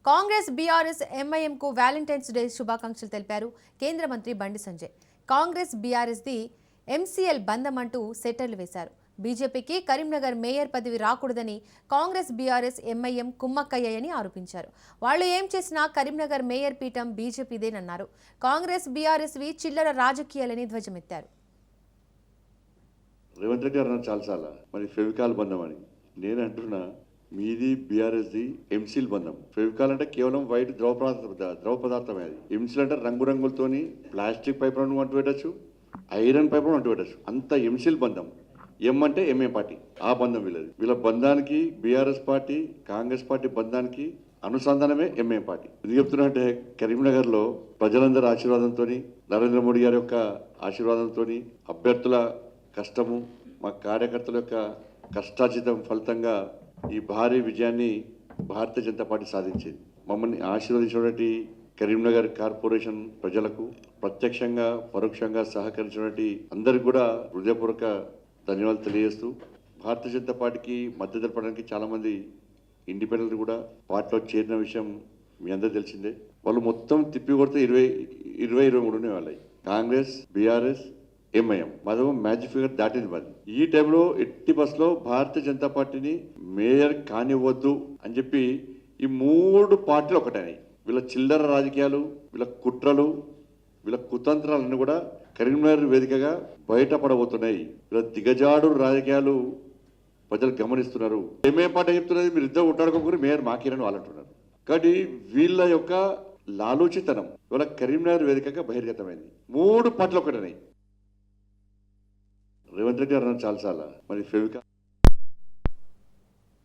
Congress BRS ఎంఐఎంకు Valentine's day శుభాకాంక్షలు తెలిపారు కేంద్ర మంత్రి బండి సంజయ్. కాంగ్రెస్ బీఆర్ఎస్ది ఎంసీఎల్ బంధం అంటూ సెటర్లు వేశారు. బీజేపీకి కరీంనగర్ మేయర్ పదవి రాకూడదని కాంగ్రెస్ బీఆర్ఎస్ ఎంఐఎం కుమ్మక్కయ్యాయని ఆరోపించారు. వాళ్లు ఏం చేసినా కరీంనగర్ మేయర్ పీఠం బీజేపీదేనన్నారు. కాంగ్రెస్ బీఆర్ఎస్వి చిల్లర రాజకీయాలని ధ్వజమెత్తారు. రేవంత్ రెడ్డి గారు చాలాసార్లు మరి ఫెవికాల్ బంధం అని నేను అంటున్నా, మీది బీఆర్ఎస్ది ఎంసీల్ బంధం. ఫెవికాల్ అంటే కేవలం వైట్ ద్రవ పదార్థమే. అది ఎంసీల్ అంటే రంగురంగులతోని ప్లాస్టిక్ పైపులను అంటు పెట్టచ్చు, ఐరన్ పైపులను అంటు పెట్టచ్చు. అంత ఎంసీల్ బంధం. ఎం అంటే ఎంఏ పార్టీ, ఆ బంధం వీళ్ళది. వీళ్ళ బంధానికి బీఆర్ఎస్ పార్టీ కాంగ్రెస్ పార్టీ బంధానికి అనుసంధానమే ఎంఏ పార్టీ. ఇది చెప్తున్నా అంటే కరీంనగర్లో ప్రజలందరి ఆశీర్వాదంతో, నరేంద్ర మోడీ గారి యొక్క ఆశీర్వాదంతో, అభ్యర్థుల కష్టము, మా కార్యకర్తల యొక్క కష్టార్జితం ఫలితంగా ఈ భారీ విజయాన్ని భారతీయ జనతా పార్టీ సాధించింది. మమ్మల్ని ఆశీర్వదించినటువంటి కరీంనగర్ కార్పొరేషన్ ప్రజలకు, ప్రత్యక్షంగా పరోక్షంగా సహకరించినటువంటి అందరికి కూడా హృదయపూర్వక ధన్యవాదాలు తెలియజేస్తూ, భారతీయ జనతా పార్టీకి మద్దతు తెలపడానికి చాలామంది ఇండిపెండెంట్ కూడా పార్టీలో చేరిన విషయం మీ అందరూ తెలిసిందే. వాళ్ళు మొత్తం తిప్పి కొడితే 23 వాళ్ళవి. Congress, BRS, MIM Madhava magic figure దాటింది మరి. ఈ టైంలో ఎట్టి బస్సులో భారతీయ జనతా పార్టీని మేయర్ కానివ్వద్దు అని చెప్పి ఈ 3 పార్టీలు ఒకటైనాయి. వీళ్ళ చిల్లర రాజకీయాలు, వీళ్ళ కుట్రలు, వీళ్ళ కుతంత్రాలన్నీ కూడా కరీంనగర్ వేదికగా బయటపడబోతున్నాయి. వీళ్ళ దిగజాడు రాజకీయాలు ప్రజలు గమనిస్తున్నారు. ఎంఏ పార్టీ చెప్తున్నది మీరు ఇద్దరు ఉంటాడుకోకూరి మేయర్ మాకిరని వాళ్ళు అంటున్నారు. కాబట్టి వీళ్ళ యొక్క లాలూచితనం ఇవాళ కరీంనగర్ వేదికగా బహిర్గతమైంది. 3 పార్టీలు ఒకటైనాయి. రేవంత్ రెడ్డి గారు చాలాసార్లు మరి ఫెవికా